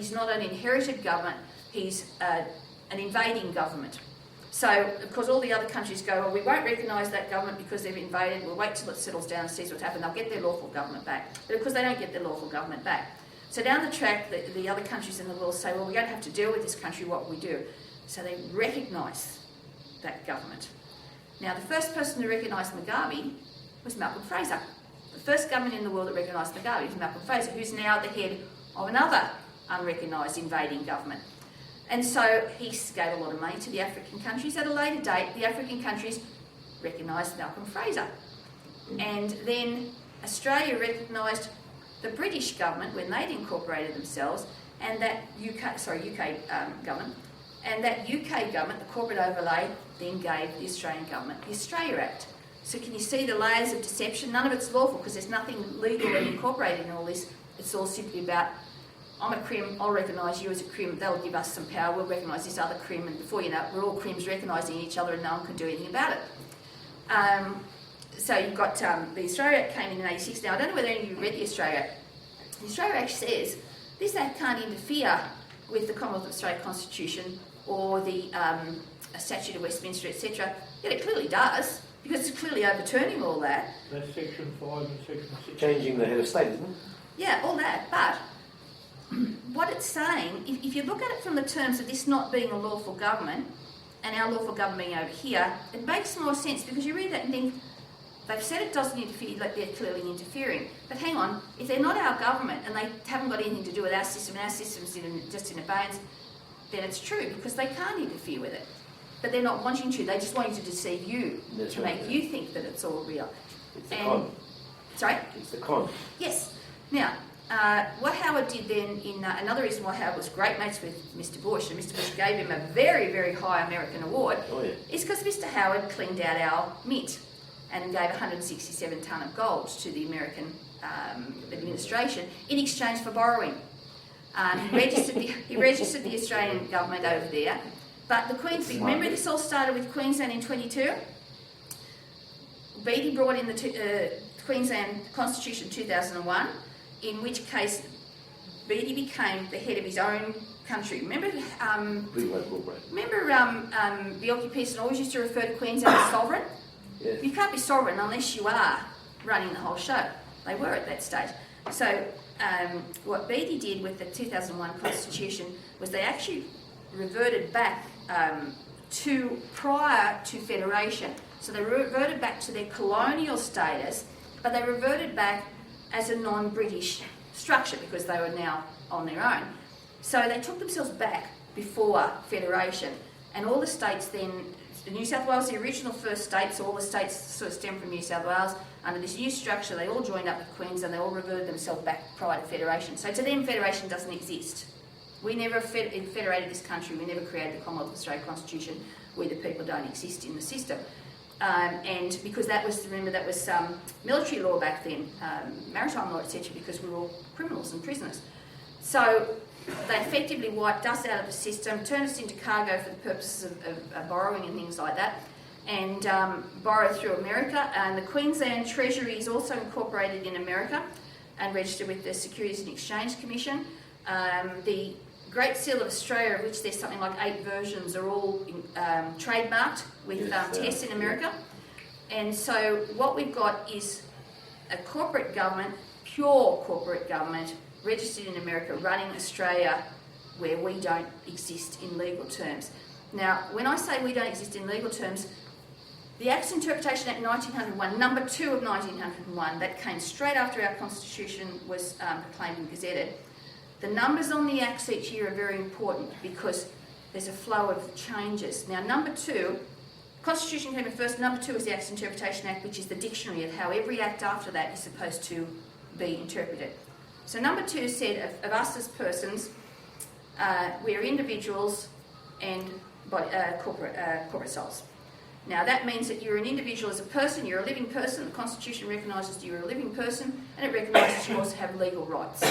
he's not an inherited government, he's an invading government. So, of course, all the other countries go, well, we won't recognise that government because they've invaded, we'll wait till it settles down and sees what's happened, they'll get their lawful government back. But of course they don't get their lawful government back. So down the track, the other countries in the world say, well, we don't have to deal with this country, what will we do? So they recognise that government. Now, the first person to recognise Mugabe was Malcolm Fraser. The first government in the world that recognised Mugabe was Malcolm Fraser, who's now the head of another unrecognised invading government. And so he gave a lot of money to the African countries. At a later date, the African countries recognised Malcolm Fraser. And then Australia recognised the British government when they'd incorporated themselves, and that UK government, and that UK government, the corporate overlay, then gave the Australian government the Australia Act. So can you see the layers of deception? None of it's lawful because there's nothing legally incorporated in all this. It's all simply about, I'm a Crim, I'll recognise you as a Crim, they'll give us some power, we'll recognise this other Crim, and before you know it, we're all Crims recognising each other and no one can do anything about it. So you've got the Australia Act came in 86. Now, I don't know whether any of you read the Australia Act. The Australia Act says this Act can't interfere with the Commonwealth of Australia Constitution or the Statute of Westminster, etc. Yet it clearly does, because it's clearly overturning all that. That's section 5 and section 6. Changing the head of state, isn't it? Yeah, all that. But what it's saying, if you look at it from the terms of this not being a lawful government and our lawful government being over here, it makes more sense, because you read that and think, they've said it doesn't interfere, like they're clearly interfering. But hang on, if they're not our government and they haven't got anything to do with our system and our system's just in abeyance, then it's true, because they can't interfere with it. But they're not wanting to, they just want you to deceive you, That's to right, make yeah. you think that it's all real. It's the con. Sorry? It's the con. Yes. Now, what Howard did then, another reason why Howard was great mates with Mr. Bush, and Mr. Bush gave him a very, very high American award, is because Mr. Howard cleaned out our mint and gave 167 tonne of gold to the American administration in exchange for borrowing. He registered the Australian government over there, but the Queen's... Remember this all started with Queensland in 22? Beattie brought in the Queensland Constitution 2001, in which case Beattie became the head of his own country. Remember, Bjelke Peterson always used to refer to Queensland as sovereign? Yes. You can't be sovereign unless you are running the whole show. They were at that stage. So what Beattie did with the 2001 Constitution was they actually reverted back to prior to Federation. So they reverted back to their colonial status, but they reverted back as a non-British structure because they were now on their own. So they took themselves back before Federation, and all the states then, New South Wales, the original first state, so all the states sort of stem from New South Wales. Under this new structure, they all joined up with Queensland, they all reverted themselves back prior to Federation. So to them, Federation doesn't exist. We never federated this country, we never created the Commonwealth of Australia Constitution. We the people don't exist in the system. And because that was, remember, that was military law back then, maritime law, etc., because we were all criminals and prisoners. So they effectively wiped us out of the system, turned us into cargo for the purposes of borrowing and things like that, and borrowed through America. And the Queensland Treasury is also incorporated in America and registered with the Securities and Exchange Commission. The Great Seal of Australia, of which there's something like 8 versions, are all trademarked with TESS in America. And so what we've got is a corporate government, pure corporate government, registered in America, running Australia where we don't exist in legal terms. Now, when I say we don't exist in legal terms, the Acts Interpretation Act 1901, number 2 of 1901, that came straight after our Constitution was proclaimed and gazetted. The numbers on the Acts each year are very important because there's a flow of changes. Now, number 2, Constitution came in first, number 2 is the Acts Interpretation Act, which is the dictionary of how every act after that is supposed to be interpreted. So number 2 said of us as persons, we are individuals and corporate souls. Now that means that you're an individual as a person, you're a living person, the Constitution recognises that you're a living person, and it recognises you also have legal rights.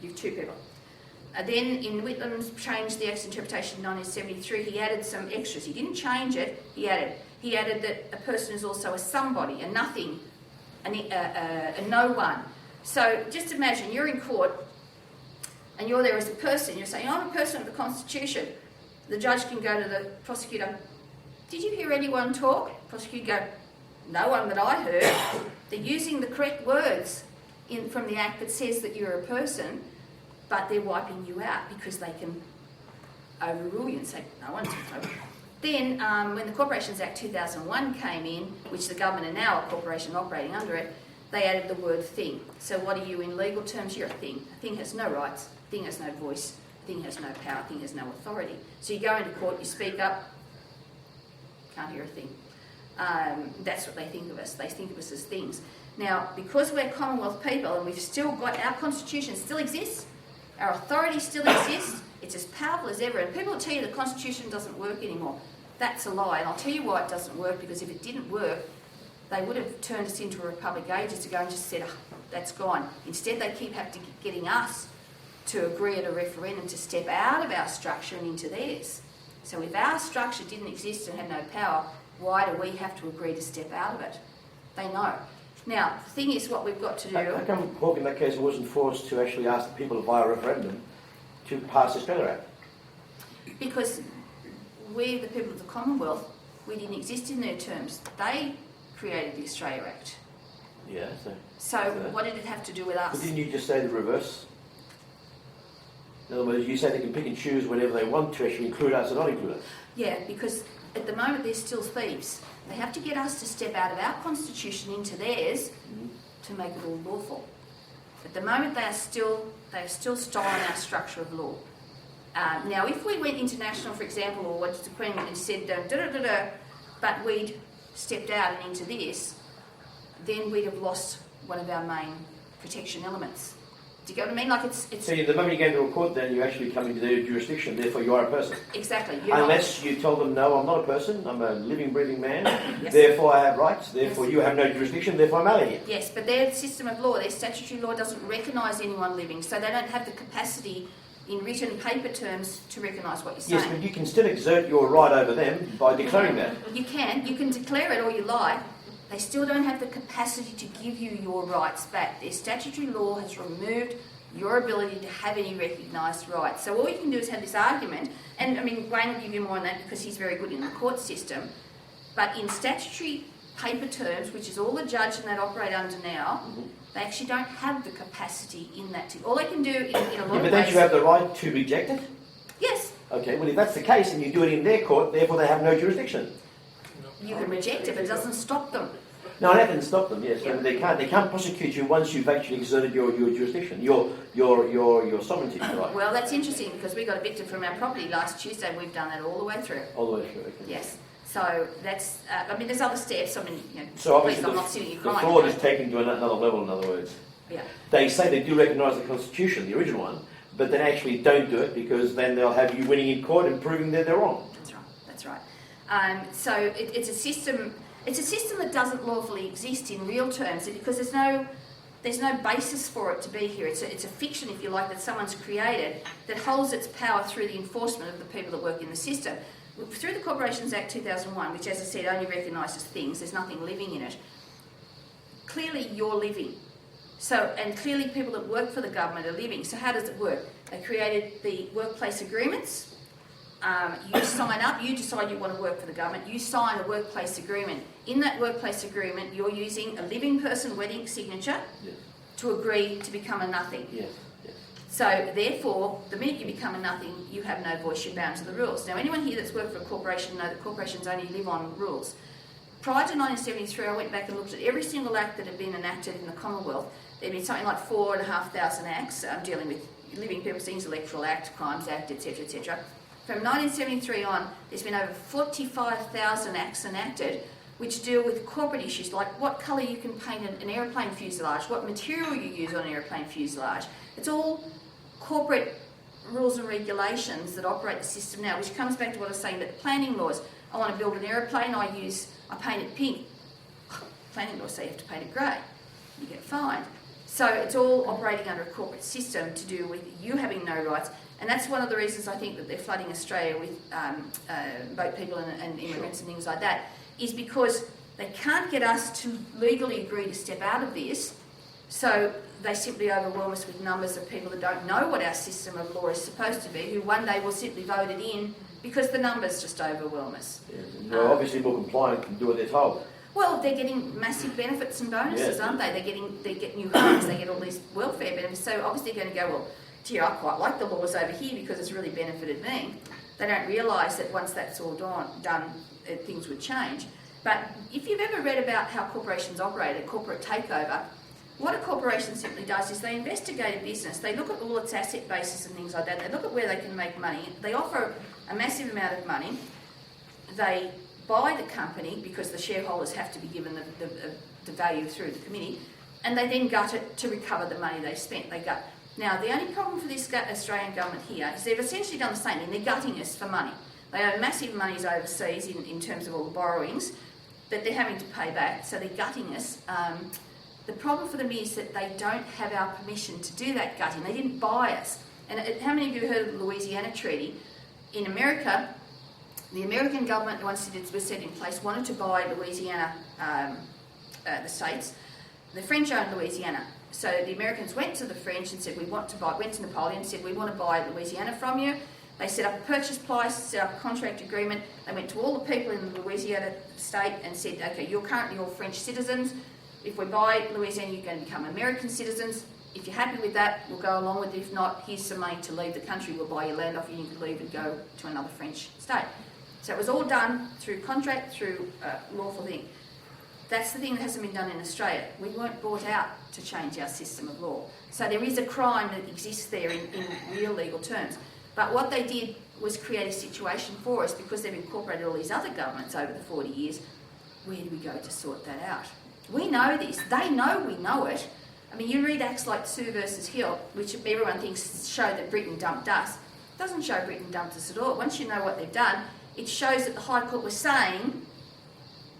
You're 2 people. Then in Whitlam's changed the Act's interpretation in 1973, he added some extras. He didn't change it, he added that a person is also a somebody, a nothing, a no one. So just imagine you're in court and you're there as a person, you're saying, I'm a person of the Constitution, the judge can go to the prosecutor, did you hear anyone talk? Prosecutor go, no one that I heard. They're using the correct words from the Act that says that you're a person, but they're wiping you out because they can overrule you and say, no one's over. Then, when the Corporations Act 2001 came in, which the government are now a corporation operating under it, they added the word thing. So what are you in legal terms? You're a thing. A thing has no rights, a thing has no voice, a thing has no power, a thing has no authority. So you go into court, you speak up, can't hear a thing. That's what they think of us. They think of us as things. Now, because we're Commonwealth people and we've still got, our Constitution still exists, our authority still exists, it's as powerful as ever. And people will tell you the Constitution doesn't work anymore. That's a lie. And I'll tell you why it doesn't work, because if it didn't work, they would have turned us into a republic ages ago and just said, oh, that's gone. Instead, they keep getting us to agree at a referendum to step out of our structure and into theirs. So if our structure didn't exist and had no power, why do we have to agree to step out of it? They know. Now, the thing is, what we've got to do... How come Hawke in that case wasn't forced to actually ask the people via referendum to pass the Australia Act? Because we, the people of the Commonwealth, we didn't exist in their terms. They created the Australia Act. Yeah, So what did it have to do with us? But didn't you just say the reverse? In other words, you say they can pick and choose whenever they want to actually include us or not include us. Yeah, because at the moment they're still thieves. They have to get us to step out of our constitution into theirs to make it all lawful. At the moment they are still styling our structure of law. Now, if we went international, for example, or what the Queen and said, but we'd stepped out and into this, then we'd have lost one of our main protection elements. Do you get what I mean? Like it's So the moment you go into a court, then you actually come into their jurisdiction, therefore you are a person. Exactly. Unless you tell them, no, I'm not a person, I'm a living, breathing man, Yes. therefore I have rights, therefore you have no jurisdiction, therefore I'm alien. Yes, but their system of law, their statutory law doesn't recognise anyone living, so they don't have the capacity in written paper terms to recognise what you're saying. Yes, but you can still exert your right over them by declaring that. You can declare it all you like. They still don't have the capacity to give you your rights back. Their statutory law has removed your ability to have any recognised rights. So all you can do is have this argument, and I mean, Wayne will give you more on that because he's very good in the court system, but in statutory paper terms, which is all the judge and that operate under now, they actually don't have the capacity in that. All they can do in a lot of ways... But don't you have the right to reject it? Yes. Okay, well if that's the case and you do it in their court, therefore they have no jurisdiction. You can reject it, but it doesn't stop them. No, that didn't stop them, yes. And they can't prosecute you once you've actually exerted your jurisdiction, your sovereignty, right? Well, that's interesting because we got evicted from our property last Tuesday. We've done that all the way through. All the way through, okay. Yes. So that's, I mean, there's other steps. I mean, So obviously please, I'm not sitting here the crying. fraud is taken to another level, in other words. Yeah. They say they do recognise the Constitution, the original one, but then actually don't do it because then they'll have you winning in court and proving that they're wrong. That's right. That's right. So it's a system. It's a system that doesn't lawfully exist in real terms because there's no basis for it to be here. It's a fiction, if you like, that someone's created that holds its power through the enforcement of the people that work in the system. Through the Corporations Act 2001, which, as I said, only recognises things, there's nothing living in it. Clearly, you're living. So, and clearly, people that work for the government are living. So, how does it work? They created the workplace agreements. You sign up, you decide you want to work for the government, you sign a workplace agreement. In that workplace agreement, you're using a living person wedding signature to agree to become a nothing. Yes, yes. So therefore, the minute you become a nothing, you have no voice, you're bound to the rules. Now, anyone here that's worked for a corporation know that corporations only live on rules. Prior to 1973, I went back and looked at every single act that had been enacted in the Commonwealth. There'd been something like 4,500 acts dealing with living people's things, Electoral Act, Crimes Act, etc., etc. From 1973 on, there's been over 45,000 acts enacted which deal with corporate issues like what colour you can paint an aeroplane fuselage, what material you use on an aeroplane fuselage. It's all corporate rules and regulations that operate the system now, which comes back to what I was saying about the planning laws. I want to build an aeroplane, I paint it pink. Planning laws say you have to paint it grey. You get fined. So it's all operating under a corporate system to do with you having no rights. And that's one of the reasons I think that they're flooding Australia with boat people and immigrants and things like that, is because they can't get us to legally agree to step out of this. So they simply overwhelm us with numbers of people that don't know what our system of law is supposed to be, who one day will simply vote it in because the numbers just overwhelm us. Yeah. They're obviously more compliant and do what they're told. Well, they're getting massive benefits and bonuses, Yeah. aren't they? They get new homes, they get all these welfare benefits. So obviously they're going to go, well, gee, I quite like the laws over here because it's really benefited me. They don't realise that once that's all done, things would change. But if you've ever read about how corporations operate, a corporate takeover, what a corporation simply does is they investigate a business, they look at all its asset bases and things like that, they look at where they can make money, they offer a massive amount of money, they buy the company because the shareholders have to be given the value through the committee, and they then gut it to recover the money they spent. They gut. Now, the only problem for this Australian government here is they've essentially done the same thing. They're gutting us for money. They owe massive monies overseas in terms of all the borrowings that they're having to pay back, so they're gutting us. The problem for them is that they don't have our permission to do that gutting. They didn't buy us. And how many of you heard of the Louisiana Treaty? In America, the American government, once it was set in place, wanted to buy Louisiana, the states. The French owned Louisiana. So the Americans went to the French and said, went to Napoleon and said, we want to buy Louisiana from you. They set up a purchase price, set up a contract agreement. They went to all the people in the Louisiana state and said, okay, you're currently all French citizens. If we buy Louisiana, you're going to become American citizens. If you're happy with that, we'll go along with it. If not, here's some money to leave the country. We'll buy your land off you and you can leave and go to another French state. So it was all done through contract, through lawful thing. That's the thing that hasn't been done in Australia. We weren't brought out to change our system of law. So there is a crime that exists there in real legal terms. But what they did was create a situation for us, because they've incorporated all these other governments over the 40 years. Where do we go to sort that out? We know this. They know we know it. I mean, you read acts like Sue versus Hill, which everyone thinks show that Britain dumped us. It doesn't show Britain dumped us at all. Once you know what they've done, it shows that the High Court was saying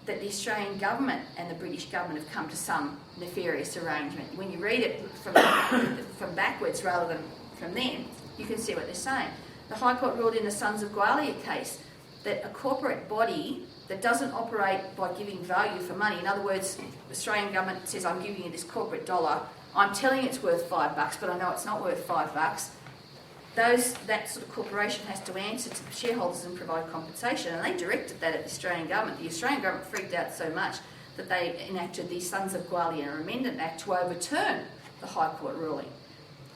that the Australian government and the British government have come to some nefarious arrangement. When you read it from backwards rather than from then, you can see what they're saying. The High Court ruled in the Sons of Gwalia case that a corporate body that doesn't operate by giving value for money, in other words, the Australian government says, I'm giving you this corporate dollar, I'm telling you it's worth $5, but I know it's not worth $5. That sort of corporation has to answer to the shareholders and provide compensation, and they directed that at the Australian government. The Australian government freaked out so much that they enacted the Sons of Gwalia Amendment Act to overturn the High Court ruling.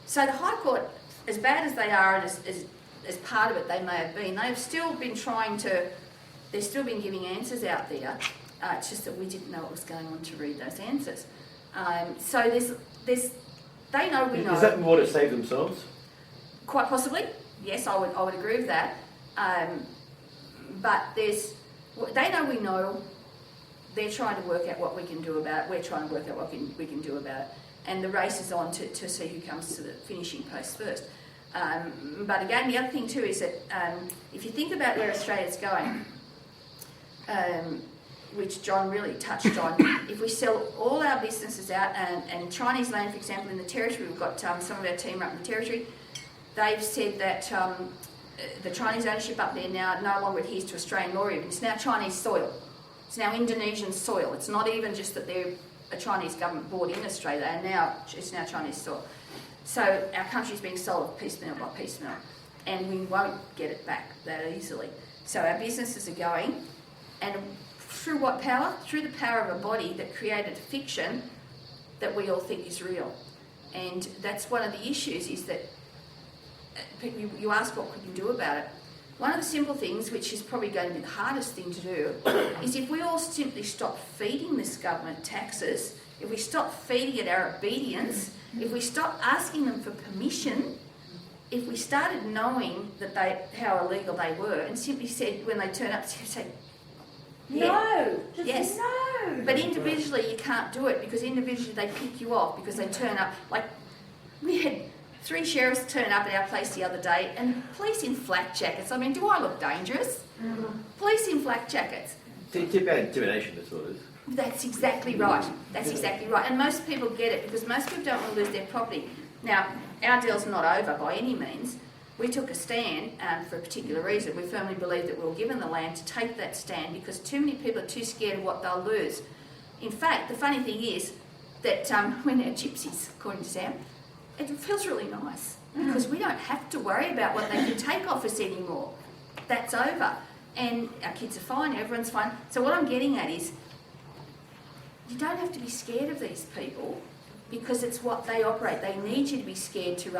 So the High Court, as bad as they are and as part of it they may have been, they've still been they've still been giving answers out there. It's just that we didn't know what was going on to read those answers. So they know we know. Is that more to save themselves? Quite possibly, yes, I would agree with that. But they know we know. They're trying to work out what we can do about it. We're trying to work out what we can do about it. And the race is on to see who comes to the finishing post first. But again, the other thing too is that if you think about where Australia's going, which John really touched on, if we sell all our businesses out and Chinese land, for example, in the Territory, we've got some of our team up in the Territory, they've said that the Chinese ownership up there now no longer adheres to Australian law even. It's now Chinese soil. It's now Indonesian soil. It's not even just that they're a Chinese government bought in Australia, it's now Chinese soil. So our country's being sold piecemeal by piecemeal, and we won't get it back that easily. So our businesses are going, and through what power? Through the power of a body that created a fiction that we all think is real. And that's one of the issues, is that you ask what we can do about it. One of the simple things, which is probably going to be the hardest thing to do, is if we all simply stop feeding this government taxes, if we stop feeding it our obedience, if we stop asking them for permission, if we started knowing that how illegal they were, and simply said, when they turn up, say, no, just yes. no. But individually you can't do it, because individually they pick you off because they turn up. Like, we had 3 sheriffs turn up at our place the other day, and police in flak jackets. I mean, do I look dangerous? Police in flak jackets. It's about intimidation, that's what it is. That's exactly right. That's exactly right. And most people get it, because most people don't want to lose their property. Now, our deal's not over by any means. We took a stand for a particular reason. We firmly believe that we were given the land to take that stand because too many people are too scared of what they'll lose. In fact, the funny thing is, that we're now gypsies, according to Sam. It feels really nice because we don't have to worry about what they can take off us anymore. That's over. And our kids are fine, everyone's fine. So what I'm getting at is, you don't have to be scared of these people because it's what they operate. They need you to be scared to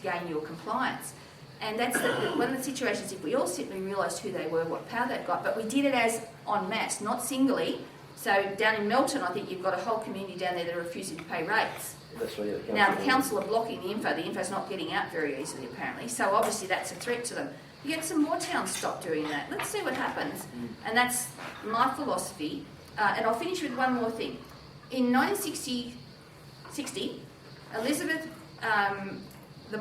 gain your compliance. And that's one of the situations, if we all sit and we realised who they were, what power they've got, but we did it as en masse, not singly. So down in Melton, I think you've got a whole community down there that are refusing to pay rates. That's right, yeah, Now, the council are blocking the info. The info's not getting out very easily, apparently. So obviously that's a threat to them. You get some more towns stop doing that. Let's see what happens. And that's my philosophy. And I'll finish with one more thing. In 1960, Elizabeth, the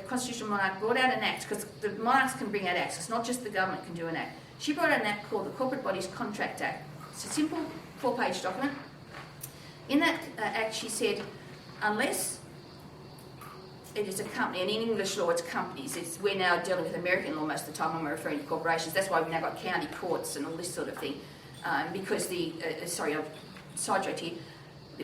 constitutional monarch, brought out an act, because the monarchs can bring out acts. It's not just the government can do an act. She brought out an act called the Corporate Bodies Contract Act. It's a simple 4-page document. In that act, she said, unless it is a company, and in English law it's companies, we're now dealing with American law most of the time when we're referring to corporations. That's why we've now got county courts and all this sort of thing. Because I've sidetracked here.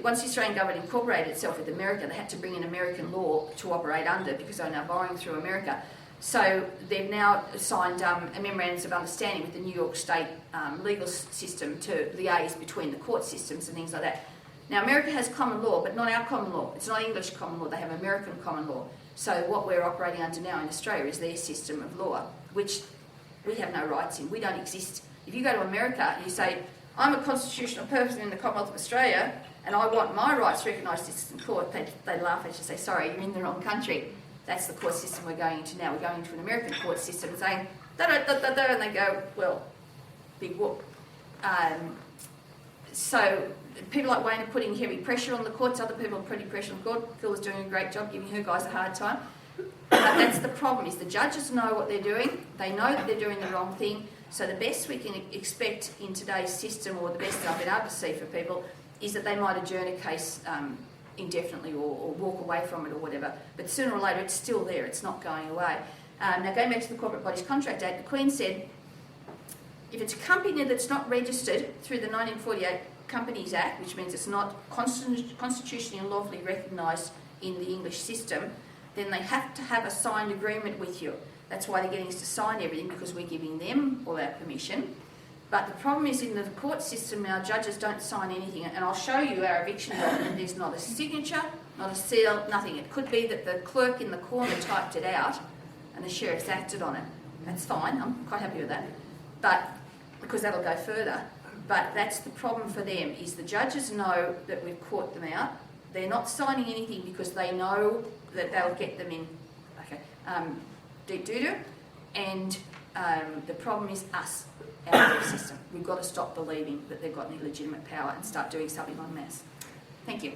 Once the Australian government incorporated itself with America, they had to bring in American law to operate under because they're now borrowing through America. So they've now signed memorandums of understanding with the New York State legal system to liaise between the court systems and things like that. Now, America has common law, but not our common law. It's not English common law. They have American common law. So what we're operating under now in Australia is their system of law, which we have no rights in. We don't exist. If you go to America and you say, I'm a constitutional person in the Commonwealth of Australia and I want my rights recognised in court, they laugh at you and say, sorry, you're in the wrong country. That's the court system we're going into now. We're going into an American court system saying, da-da-da-da-da, and they go, well, big whoop. So people like Wayne are putting heavy pressure on the courts. Other people are putting pressure on the court. Phil is doing a great job giving her guys a hard time. But that's the problem, is the judges know what they're doing. They know that they're doing the wrong thing. So the best we can expect in today's system, or the best I've been able to see for people, is that they might adjourn a case indefinitely or walk away from it or whatever. But sooner or later, it's still there. It's not going away. Now, going back to the Corporate Bodies Contract Act, the Queen said, if it's a company that's not registered through the 1948 Companies Act, which means it's not constitutionally and lawfully recognised in the English system, then they have to have a signed agreement with you. That's why they're getting us to sign everything, because we're giving them all our permission. But the problem is, in the court system now, judges don't sign anything. And I'll show you our eviction document. There's not a signature, not a seal, nothing. It could be that the clerk in the corner typed it out and the sheriff's acted on it. That's fine. I'm quite happy with that. But because that'll go further. But that's the problem for them, is the judges know that we've caught them out. They're not signing anything because they know that they'll get them in deep doo-doo. And the problem is us, our legal system. We've got to stop believing that they've got any legitimate power and start doing something en masse. Thank you.